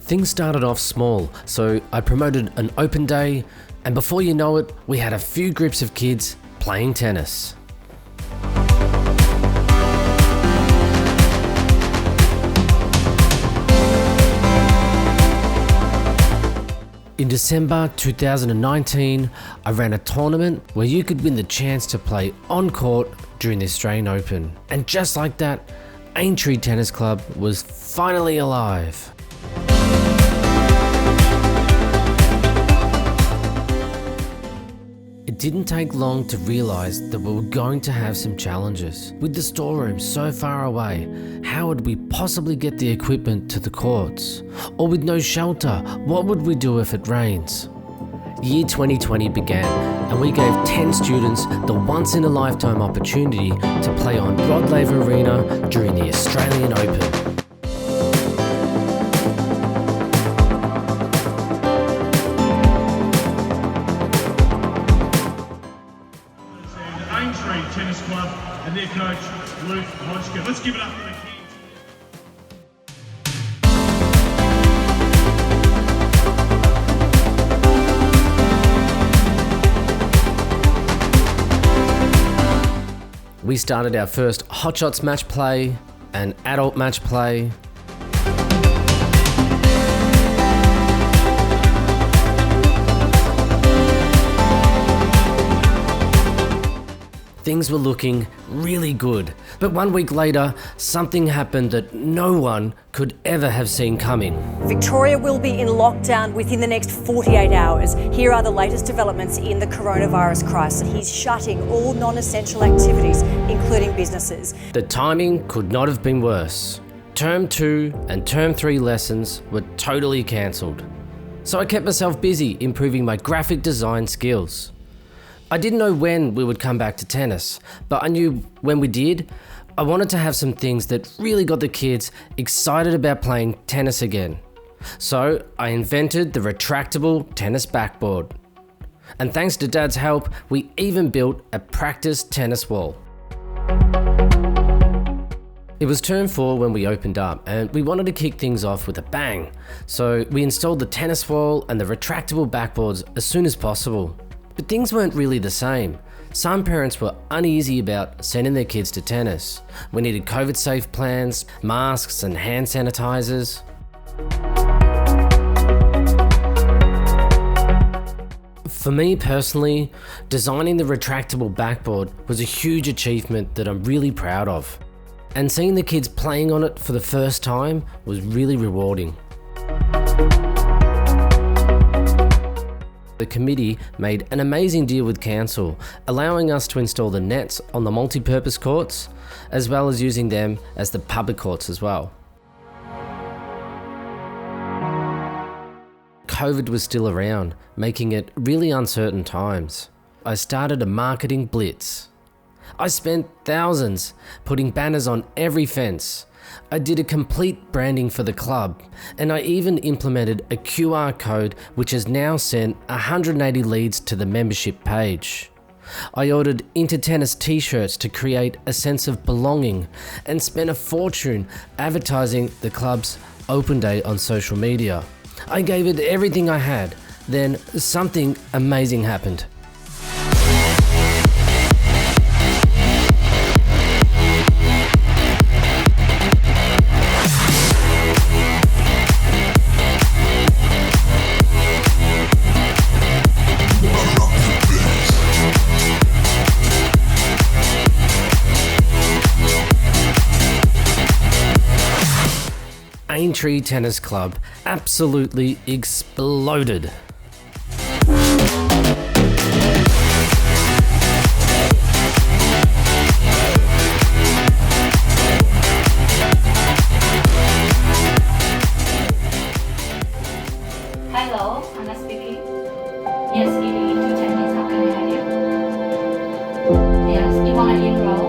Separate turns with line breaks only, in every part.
Things started off small, so I promoted an open day, and before you know it, we had a few groups of kids playing tennis. In December 2019, I ran a tournament where you could win the chance to play on court during the Australian Open. And just like that, Aintree Tennis Club was finally alive. It didn't take long to realise that we were going to have some challenges. With the storeroom so far away, how would we possibly get the equipment to the courts? Or with no shelter, what would we do if it rains? Year 2020 began, and we gave 10 students the once-in-a-lifetime opportunity to play on Rod Laver Arena during the Australian Open.
Aintree Tennis Club and their coach, Luke Hodgkin. Let's give it up for the Kings.
We started our first Hot Shots match play, an adult match play, things were looking really good. But 1 week later, something happened that no one could ever have seen coming.
Victoria will be in lockdown within the next 48 hours. Here are the latest developments in the coronavirus crisis. He's shutting all non-essential activities, including businesses.
The timing could not have been worse. Term 2 and Term 3 lessons were totally cancelled. So I kept myself busy improving my graphic design skills. I didn't know when we would come back to tennis, but I knew when we did, I wanted to have some things that really got the kids excited about playing tennis again. So I invented the retractable tennis backboard. And thanks to Dad's help, we even built a practice tennis wall. It was term 4 when we opened up, and we wanted to kick things off with a bang. So we installed the tennis wall and the retractable backboards as soon as possible. But things weren't really the same. Some parents were uneasy about sending their kids to tennis. We needed COVID-safe plans, masks and hand sanitizers. For me personally, designing the retractable backboard was a huge achievement that I'm really proud of. And seeing the kids playing on it for the first time was really rewarding. The committee made an amazing deal with council, allowing us to install the nets on the multi-purpose courts, as well as using them as the public courts as well. COVID was still around, making it really uncertain times. I started a marketing blitz. I spent thousands putting banners on every fence. I did a complete branding for the club, and I even implemented a QR code which has now sent 180 leads to the membership page. I ordered in2tennis t-shirts to create a sense of belonging and spent a fortune advertising the club's open day on social media. I gave it everything I had, then something amazing happened. Aintree Tennis Club absolutely exploded.
Hello, Anna speaking. Yes, in2tennis, how can I help you? Yes, you want to enroll?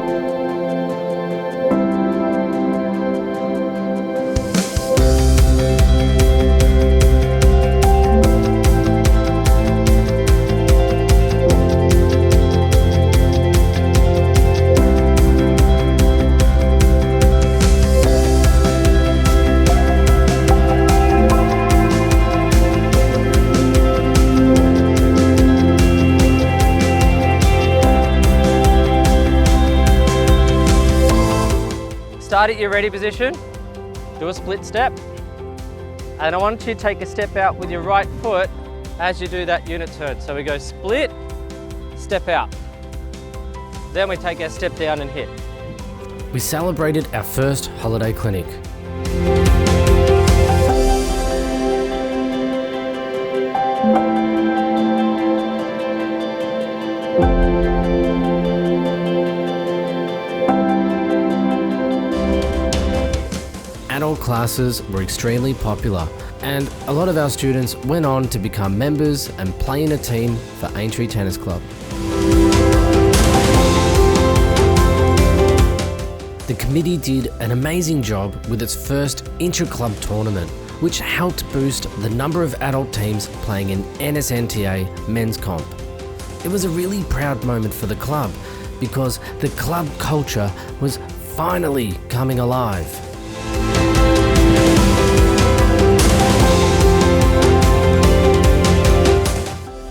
start at your ready position, do a split step, and I want you to take a step out with your right foot as you do that unit turn. So we go split, step out. Then we take our step down and hit.
We celebrated our first holiday clinic. Adult classes were extremely popular, and a lot of our students went on to become members and play in a team for Aintree Tennis Club. The committee did an amazing job with its first intra-club tournament, which helped boost the number of adult teams playing in NSNTA men's comp. It was a really proud moment for the club because the club culture was finally coming alive.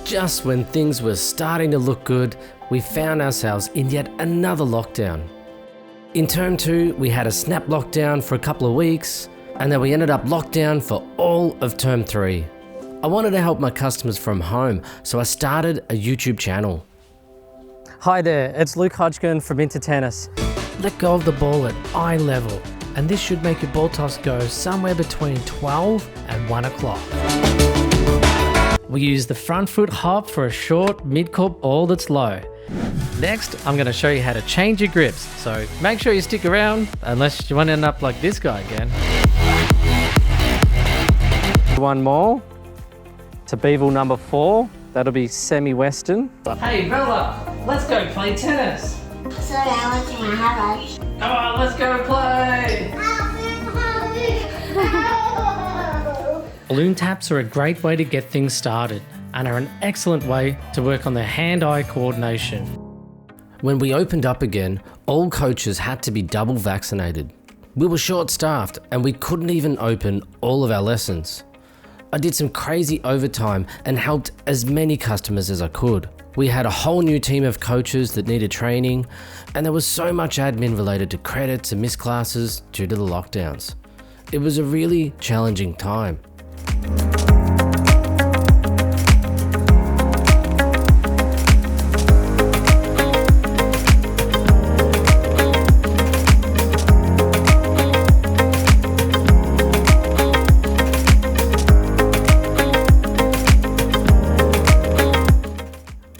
Just when things were starting to look good, we found ourselves in yet another lockdown. In term 2, we had a snap lockdown for a couple of weeks, and then we ended up locked down for all of term 3. I wanted to help my customers from home, so I started a YouTube channel.
Hi there, it's Luke Hodgkin from in2tennis.
Let go of the ball at eye level, and this should make your ball toss go somewhere between 12 and 1 o'clock. We use the front foot hop for a short mid-court ball that's low. Next, I'm going to show you how to change your grips, so make sure you stick around unless you want to end up like this guy again.
One more to bevel number 4, that'll be semi-western.
Hey Bella, let's go play tennis.
Sorry, I went to my house.
Come on, let's go play. Balloon taps are a great way to get things started and are an excellent way to work on their hand-eye coordination.
When we opened up again, all coaches had to be double vaccinated. We were short-staffed and we couldn't even open all of our lessons. I did some crazy overtime and helped as many customers as I could. We had a whole new team of coaches that needed training, and there was so much admin related to credits and missed classes due to the lockdowns. It was a really challenging time.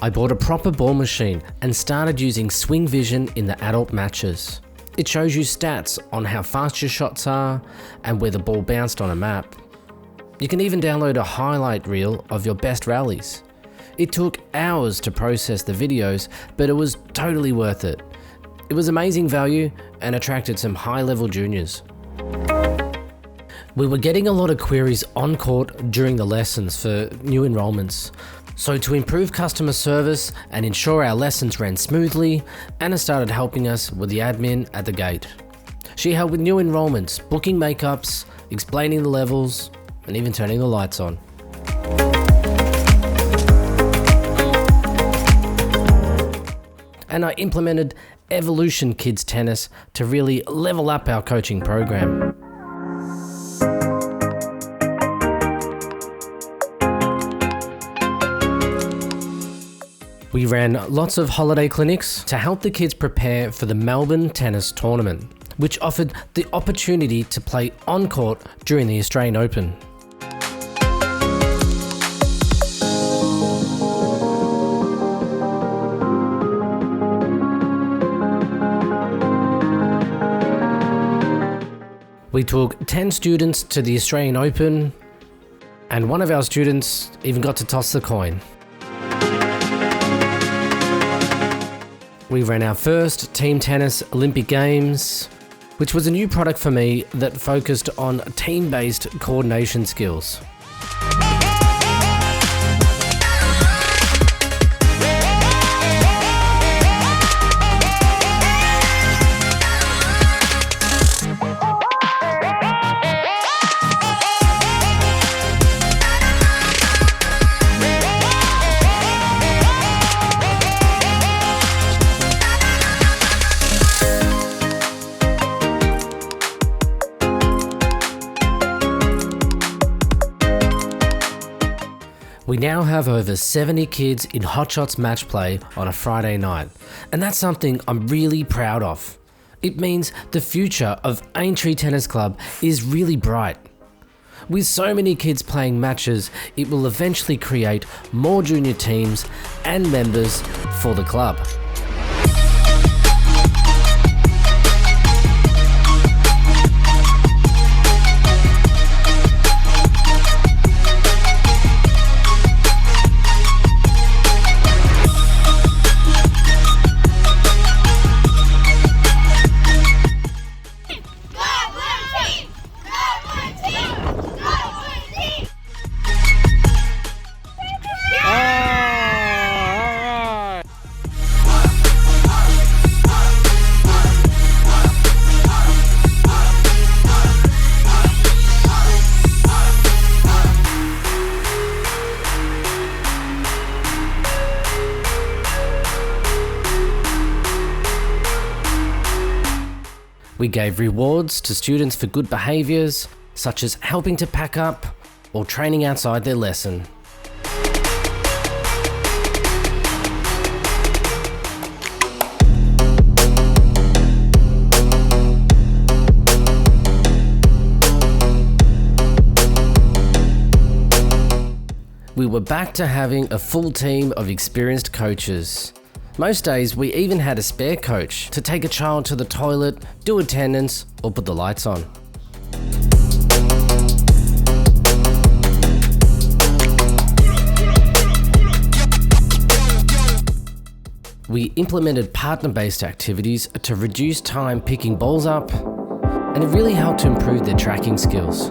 I bought a proper ball machine and started using Swing Vision in the adult matches. It shows you stats on how fast your shots are and where the ball bounced on a map. You can even download a highlight reel of your best rallies. It took hours to process the videos, but it was totally worth it. It was amazing value and attracted some high-level juniors. We were getting a lot of queries on court during the lessons for new enrollments. So to improve customer service and ensure our lessons ran smoothly, Anna started helping us with the admin at the gate. She helped with new enrollments, booking makeups, explaining the levels, and even turning the lights on. And I implemented Evolution Kids Tennis to really level up our coaching program. We ran lots of holiday clinics to help the kids prepare for the Melbourne Tennis Tournament, which offered the opportunity to play on court during the Australian Open. We took 10 students to the Australian Open, and one of our students even got to toss the coin. We ran our first Team Tennis Olympic Games, which was a new product for me that focused on team-based coordination skills. We now have over 70 kids in Hotshots match play on a Friday night, and that's something I'm really proud of. It means the future of Aintree Tennis Club is really bright. With so many kids playing matches, it will eventually create more junior teams and members for the club. We gave rewards to students for good behaviours, such as helping to pack up or training outside their lesson. We were back to having a full team of experienced coaches. Most days we even had a spare coach to take a child to the toilet, do attendance, or put the lights on. We implemented partner-based activities to reduce time picking balls up, and it really helped to improve their tracking skills.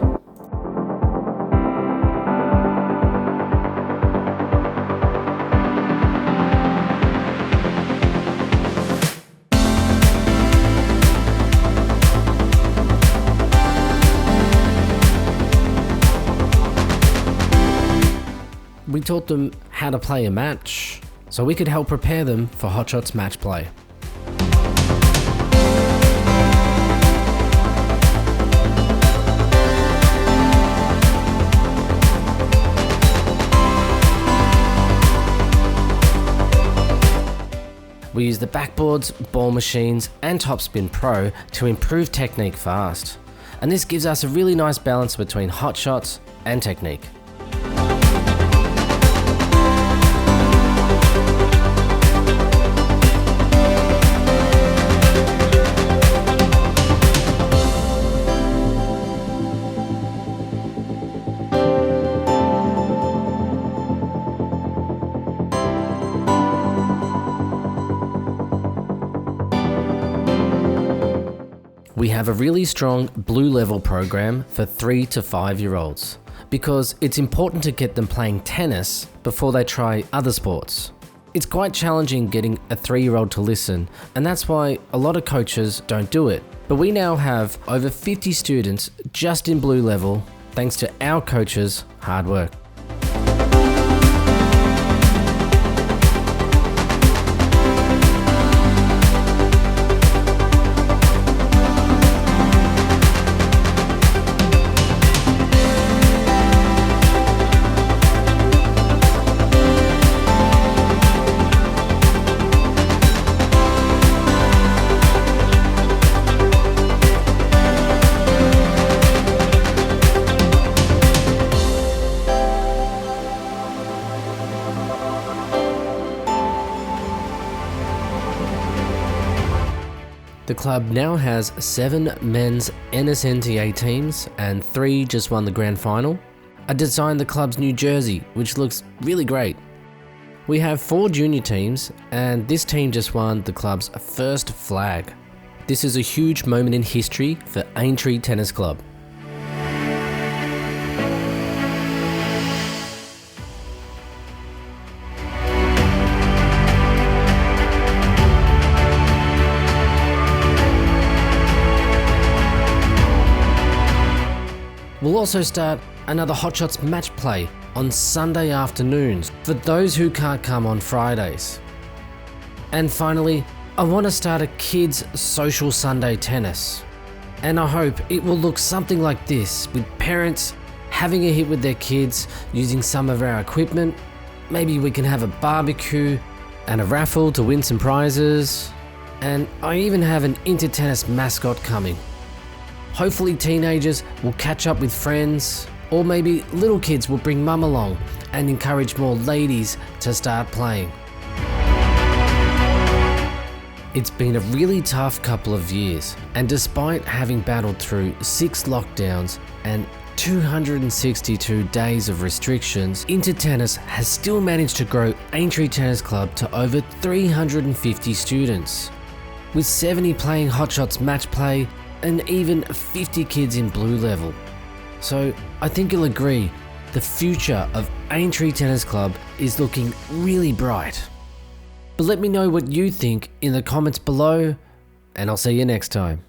We taught them how to play a match, so we could help prepare them for Hotshots match play. We use the backboards, ball machines, and TOPSPIN Pro to improve technique fast. And this gives us a really nice balance between hot shots and technique. We have a really strong blue level program for 3 to 5 year olds because it's important to get them playing tennis before they try other sports. It's quite challenging getting a 3-year-old to listen, and that's why a lot of coaches don't do it. But we now have over 50 students just in blue level thanks to our coaches' hard work. The club now has 7 men's NSNTA teams and 3 just won the grand final. I designed the club's new jersey, which looks really great. We have 4 junior teams, and this team just won the club's first flag. This is a huge moment in history for Aintree Tennis Club. We'll also start another Hotshots match play on Sunday afternoons for those who can't come on Fridays. And finally, I want to start a kids' social Sunday tennis. And I hope it will look something like this with parents having a hit with their kids, using some of our equipment. Maybe we can have a barbecue and a raffle to win some prizes. And I even have an in2tennis mascot coming. Hopefully teenagers will catch up with friends, or maybe little kids will bring mum along and encourage more ladies to start playing. It's been a really tough couple of years, and despite having battled through 6 lockdowns and 262 days of restrictions, in2tennis has still managed to grow Aintree Tennis Club to over 350 students, with 70 playing hotshots match play and even 50 kids in blue level. So I think you'll agree, the future of Aintree Tennis Club is looking really bright. But let me know what you think in the comments below, and I'll see you next time.